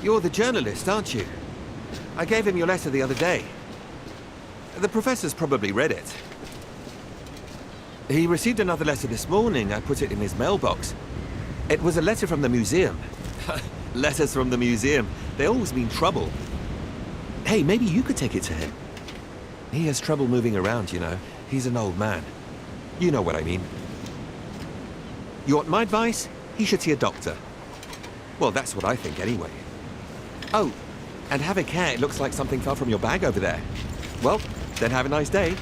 You're the journalist, aren't you? I gave him your letter the other day. The professor's probably read it. He received another letter this morning. I put it in his mailbox. It was a letter from the museum. Letters from the museum. They always mean trouble. Hey, maybe you could take it to him. He has trouble moving around, you know. He's an old man. You know what I mean. You want my advice? He should see a doctor. Well, that's what I think anyway. Oh, and have a care. It looks like something fell from your bag over there. Well, then have a nice day.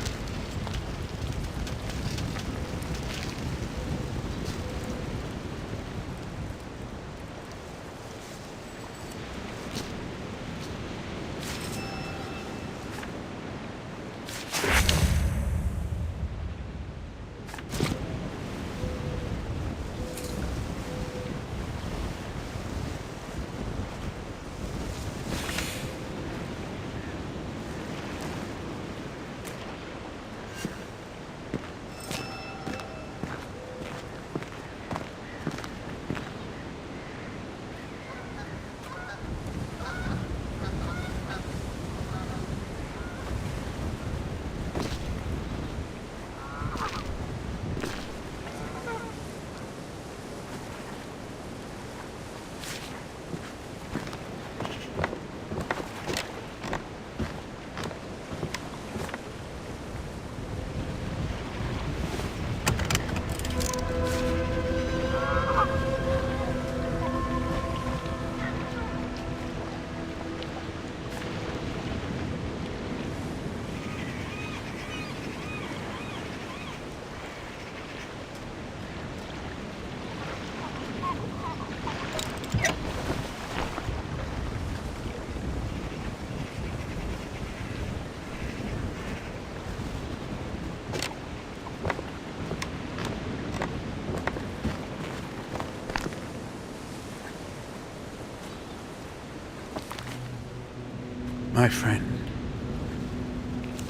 My friend,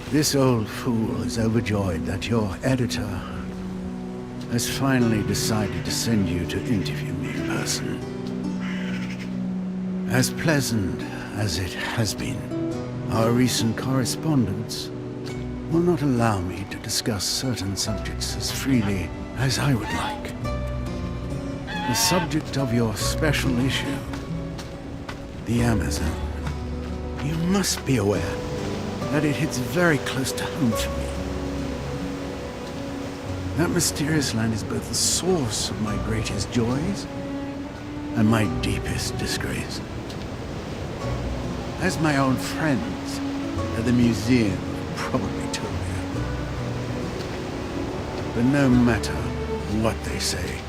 this old fool is overjoyed that your editor has finally decided to send you to interview me in person. As pleasant as it has been, our recent correspondence will not allow me to discuss certain subjects as freely as I would like. The subject of your special issue, the Amazon. You must be aware that it hits very close to home for me. That mysterious land is both the source of my greatest joys and my deepest disgrace. As my old friends at the museum probably told you. But no matter what they say,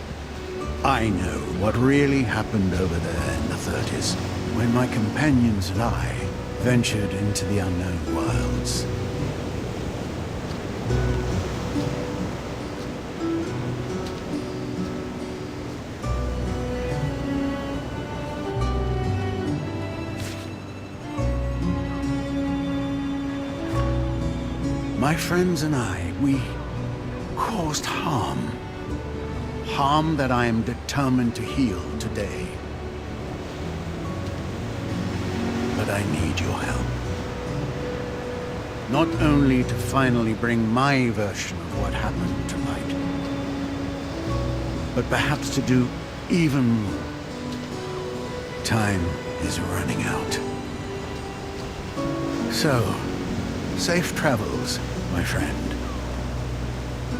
I know what really happened over there in the 30s, when my companions and I ventured into the unknown wilds. My friends and I, we caused harm. Harm that I am determined to heal today. But I need your help. Not only to finally bring my version of what happened to light, but perhaps to do even more. Time is running out. So, safe travels, my friend.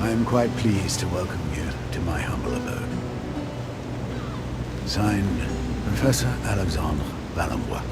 I am quite pleased to welcome you to my humble abode. Signed, Professor Alexandre Valenbois.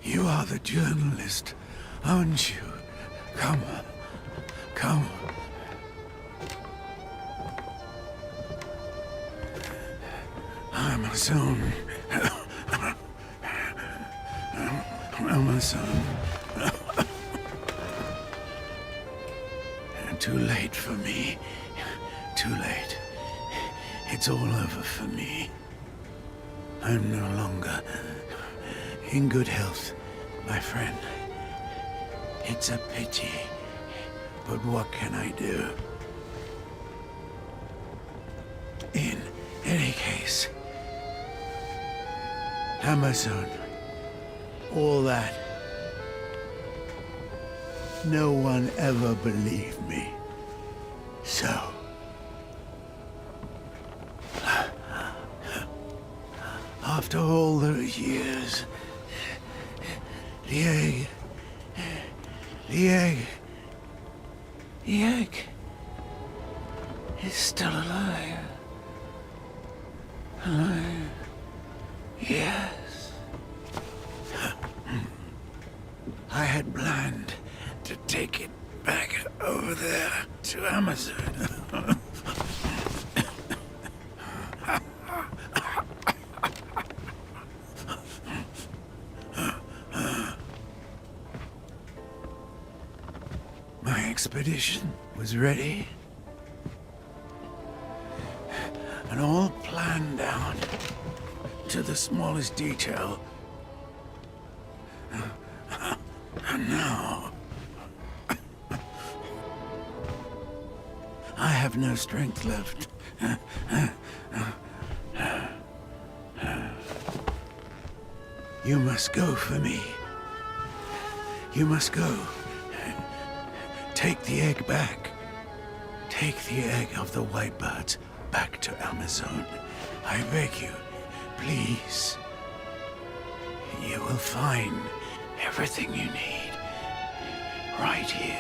You are the journalist, aren't you? Come. Come. Amazon. Amazon. Too late for me. Too late. It's all over for me. I'm no longer in good health, my friend. It's a pity, but what can I do? In any case, Amazon, all that. No one ever believed me. So, after all those years, the egg is still alive. Alive. Yes. I had planned to take it back over there to Amazon. My expedition was ready and all planned out to the smallest detail. And now I have no strength left. You must go for me. You must go. Take the egg back. Take the egg of the white birds back to Amazon. I beg you, please. You will find everything you need right here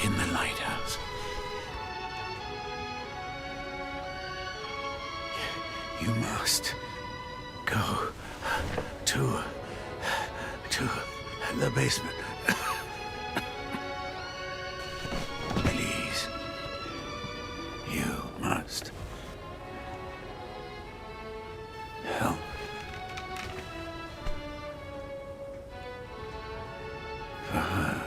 in the lighthouse. You must go to the basement. Please. You must help. For her.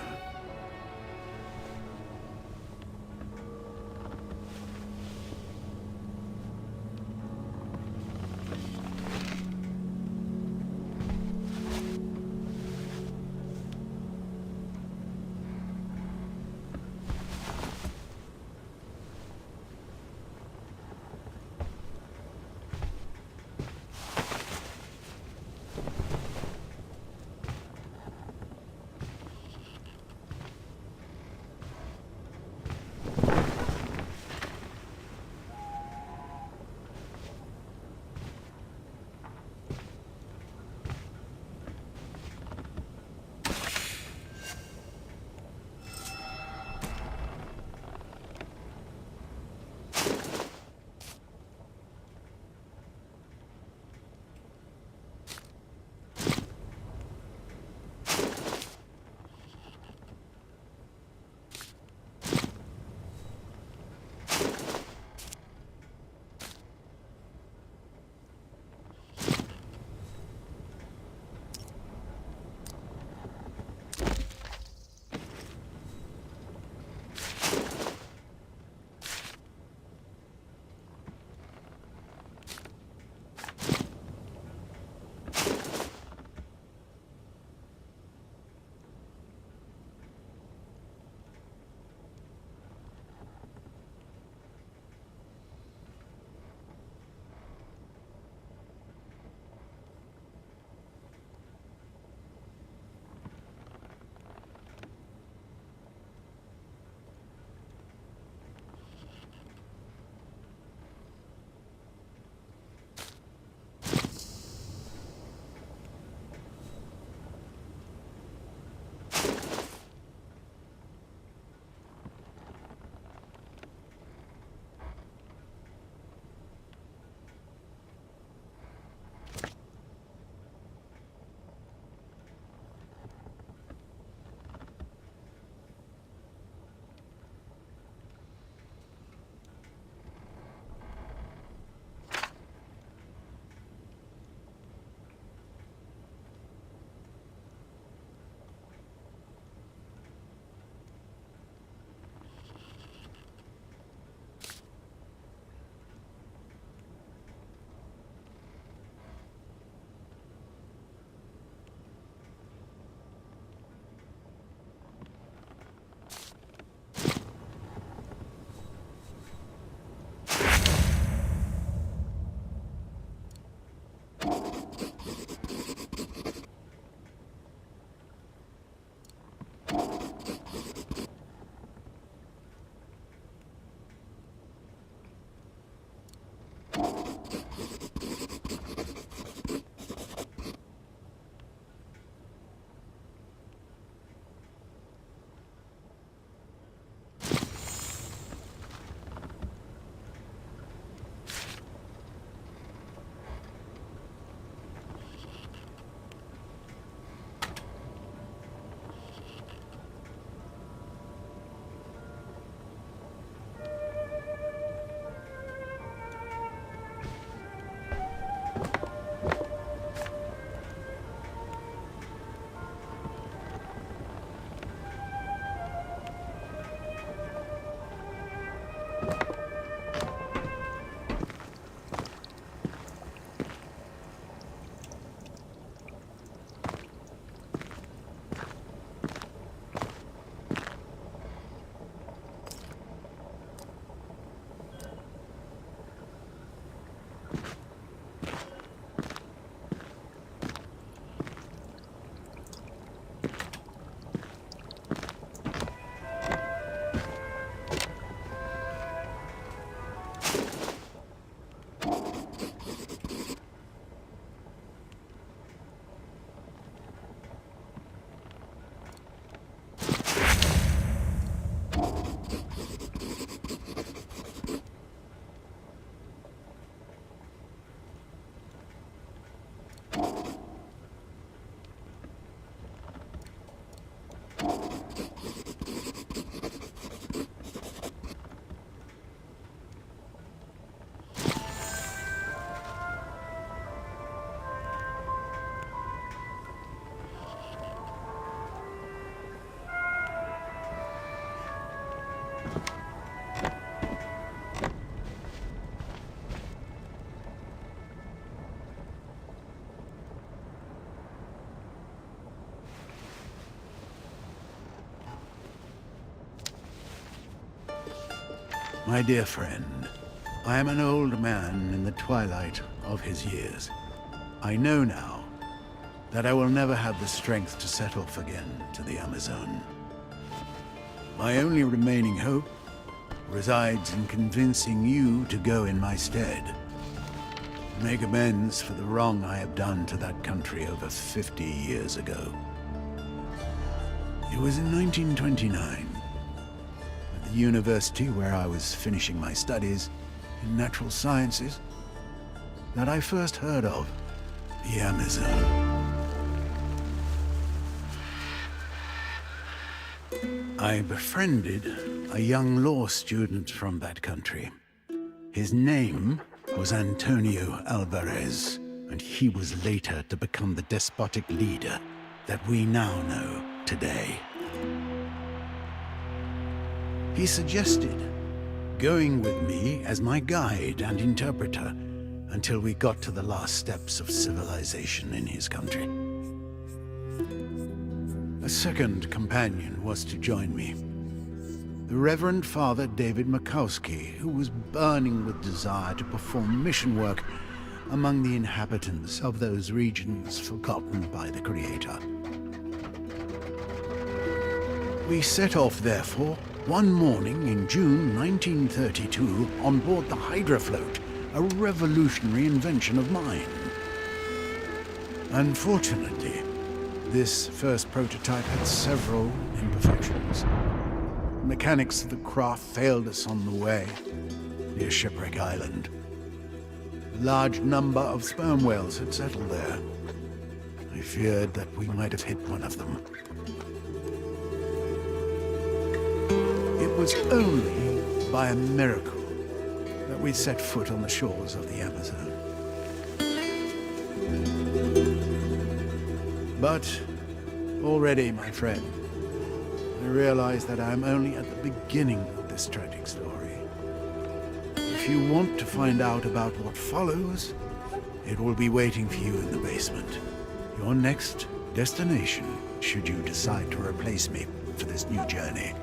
My dear friend, I am an old man in the twilight of his years. I know now that I will never have the strength to set off again to the Amazon. My only remaining hope resides in convincing you to go in my stead. Make amends for the wrong I have done to that country over 50 years ago. It was in 1929, at the university where I was finishing my studies in natural sciences, that I first heard of the Amazon. I befriended a young law student from that country. His name was Antonio Alvarez, and he was later to become the despotic leader that we now know today. He suggested going with me as my guide and interpreter until we got to the last steps of civilization in his country. A second companion was to join me, the Reverend Father David Makowski, who was burning with desire to perform mission work among the inhabitants of those regions forgotten by the Creator. We set off, therefore, one morning in June 1932 on board the Hydra float, a revolutionary invention of mine. Unfortunately, this first prototype had several imperfections. The mechanics of the craft failed us on the way near Shipwreck Island. A large number of sperm whales had settled there. I feared that we might have hit one of them. It was only by a miracle that we set foot on the shores of the Amazon. But already, my friend, I realize that I'm only at the beginning of this tragic story. If you want to find out about what follows, it will be waiting for you in the basement. Your next destination, should you decide to replace me for this new journey.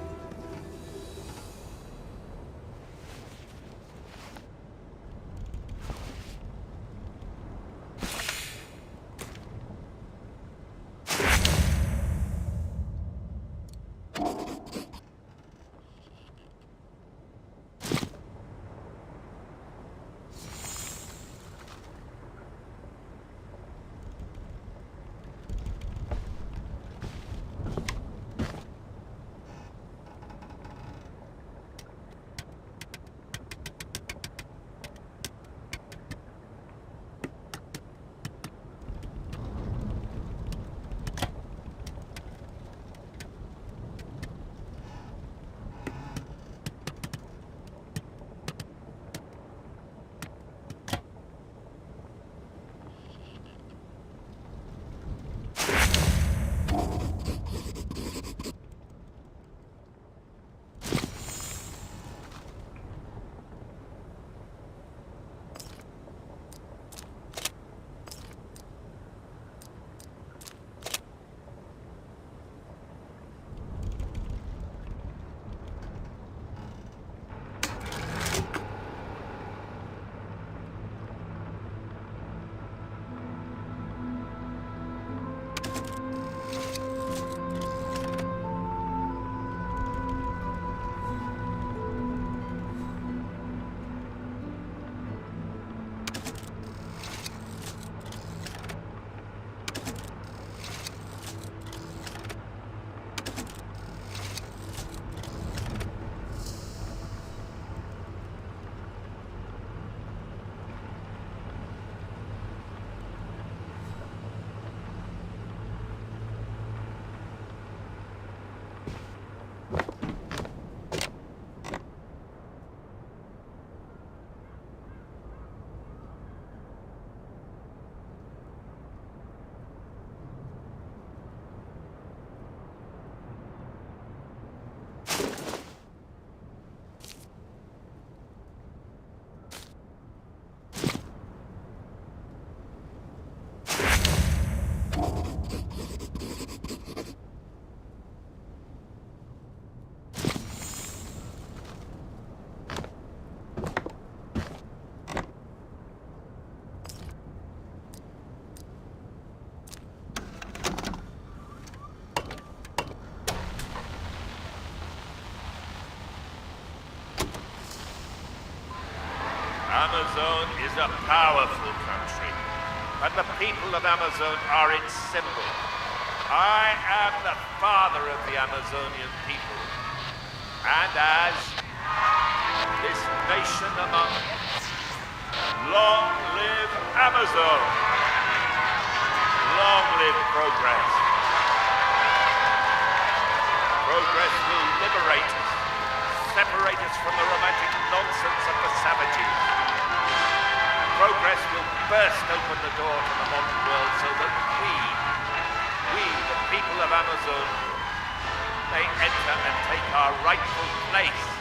Amazone is a powerful country, and the people of Amazone are its symbol. I am the father of the Amazonian people, and as this nation among long live Amazone! Long live progress! Progress will liberate us, separate us from the romantic nonsense of the savages. Progress will burst open the door to the modern world so that we, the people of Amazone, may enter and take our rightful place.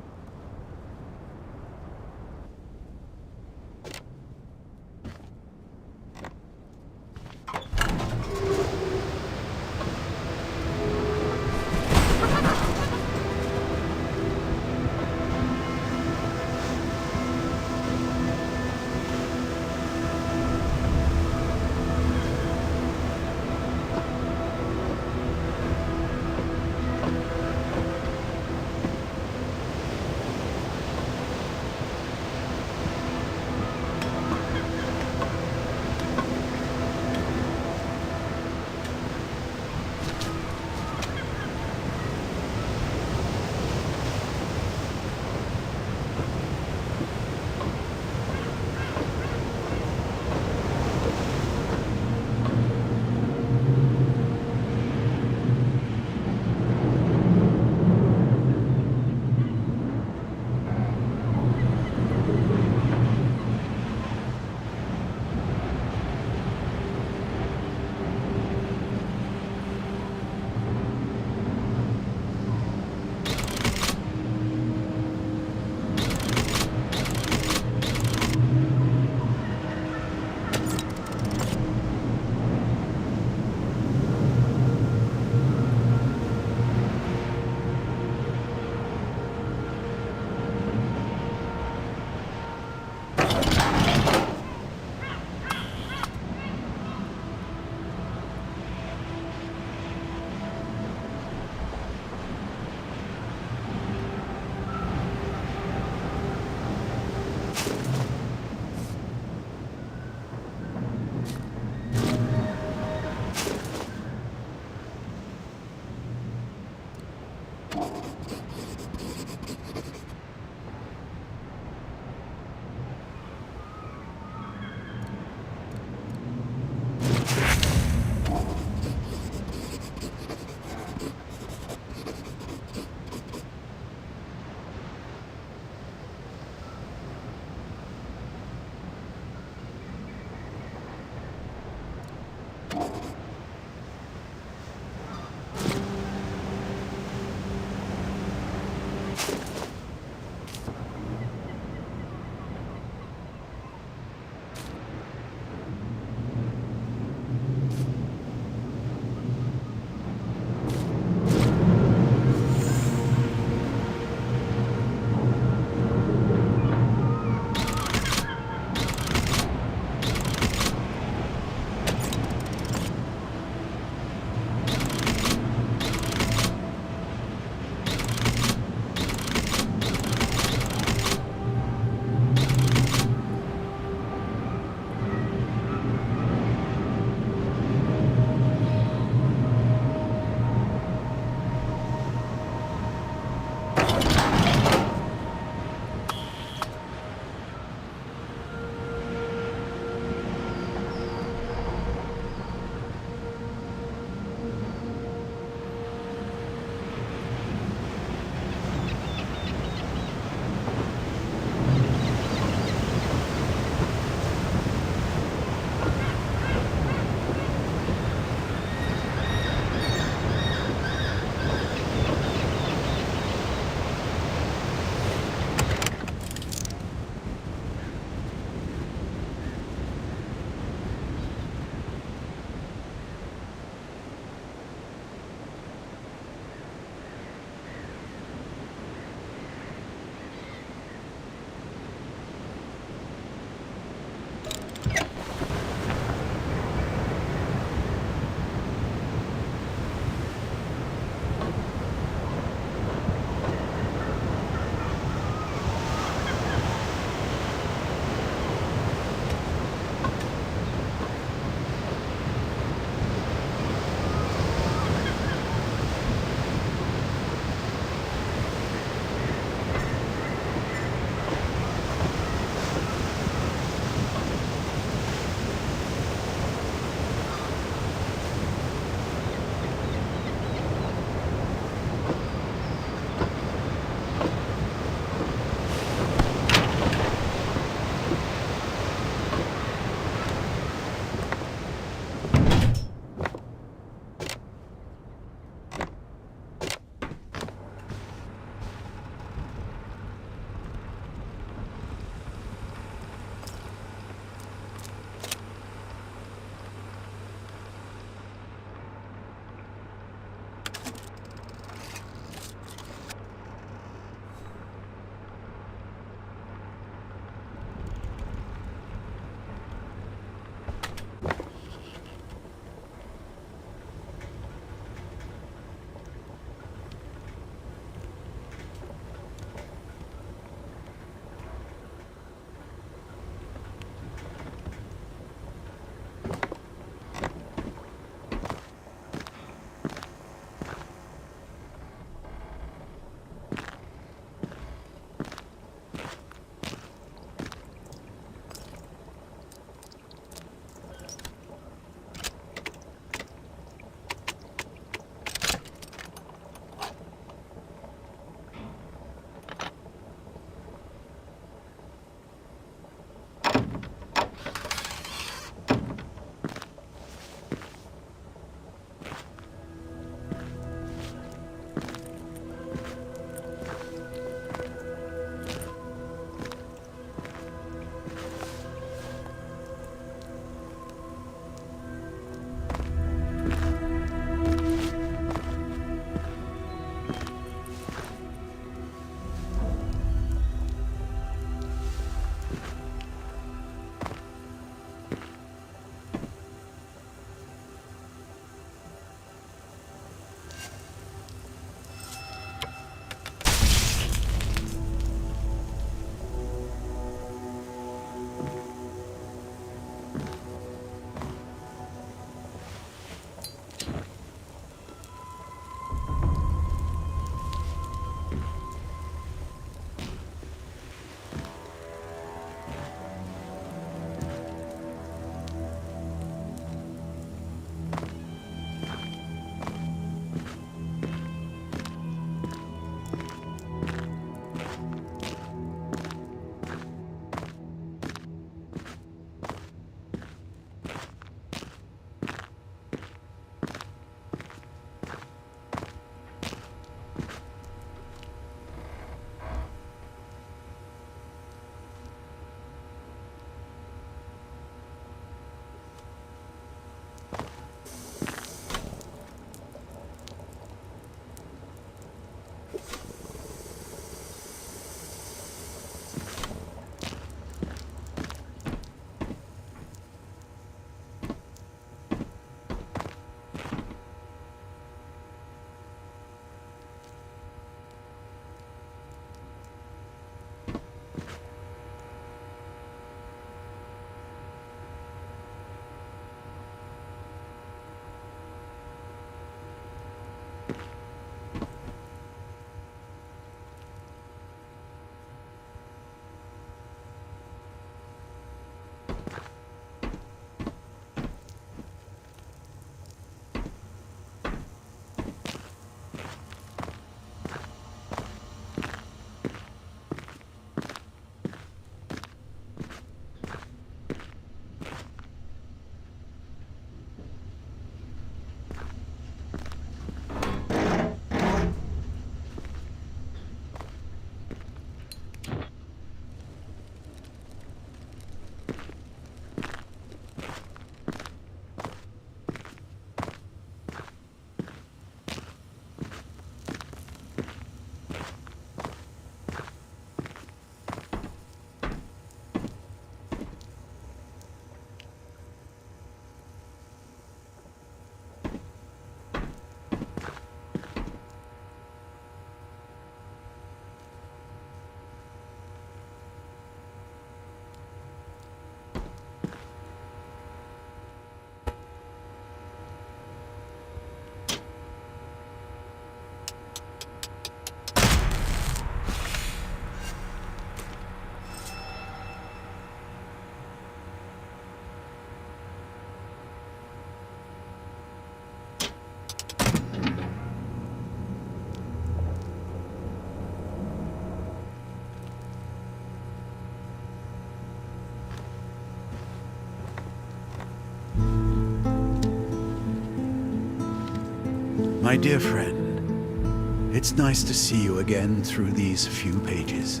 My dear friend, it's nice to see you again through these few pages.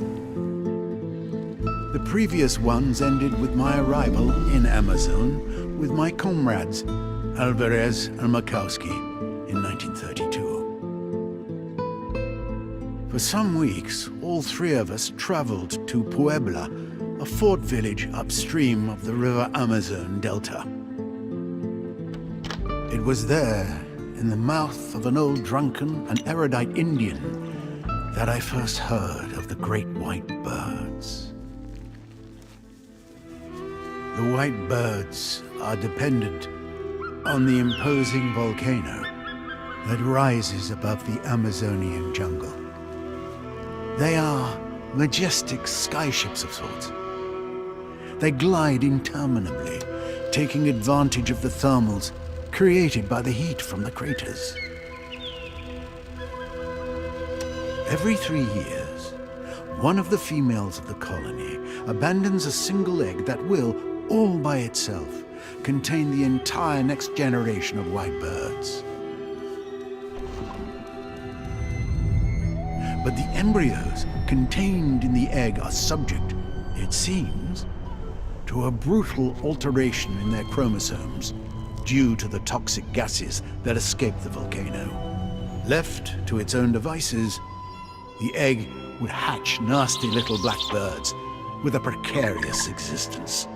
The previous ones ended with my arrival in Amazon with my comrades, Alvarez and Makowski, in 1932. For some weeks, all three of us traveled to Puebla, a fort village upstream of the river Amazon Delta. It was there, in the mouth of an old drunken and erudite Indian, that I first heard of the great white birds. The white birds are dependent on the imposing volcano that rises above the Amazonian jungle. They are majestic skyships of sorts. They glide interminably, taking advantage of the thermals created by the heat from the craters. Every 3 years, one of the females of the colony abandons a single egg that will, all by itself, contain the entire next generation of white birds. But the embryos contained in the egg are subject, it seems, to a brutal alteration in their chromosomes due to the toxic gases that escape the volcano. Left to its own devices, the egg would hatch nasty little black birds with a precarious existence.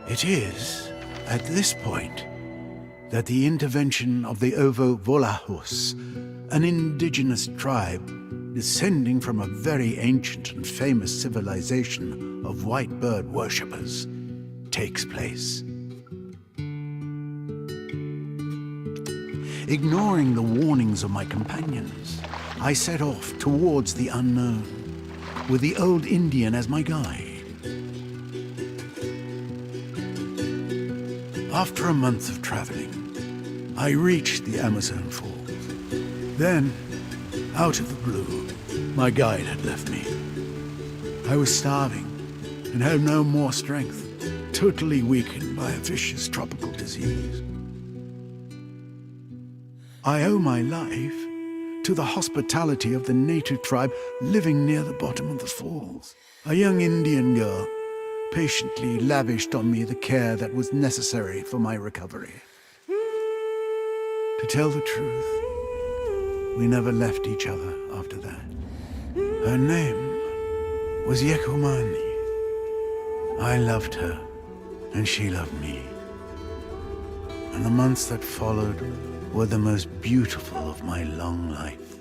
It is at this point that the intervention of the Ovo-Volahos, an indigenous tribe descending from a very ancient and famous civilization of white bird worshippers, takes place. Ignoring the warnings of my companions, I set off towards the unknown, with the old Indian as my guide. After a month of traveling, I reached the Amazon Falls. Then, out of the blue, my guide had left me. I was starving and had no more strength, totally weakened by a vicious tropical disease. I owe my life to the hospitality of the native tribe living near the bottom of the falls. A young Indian girl patiently lavished on me the care that was necessary for my recovery. To tell the truth, we never left each other after that. Her name was Yekumani. I loved her, and she loved me. And the months that followed were the most beautiful of my long life.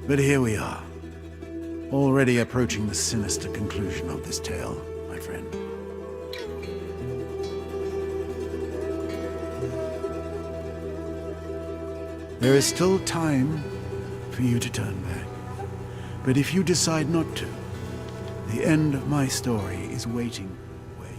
But here we are, already approaching the sinister conclusion of this tale, my friend. There is still time for you to turn back. But if you decide not to, the end of my story is waiting where you...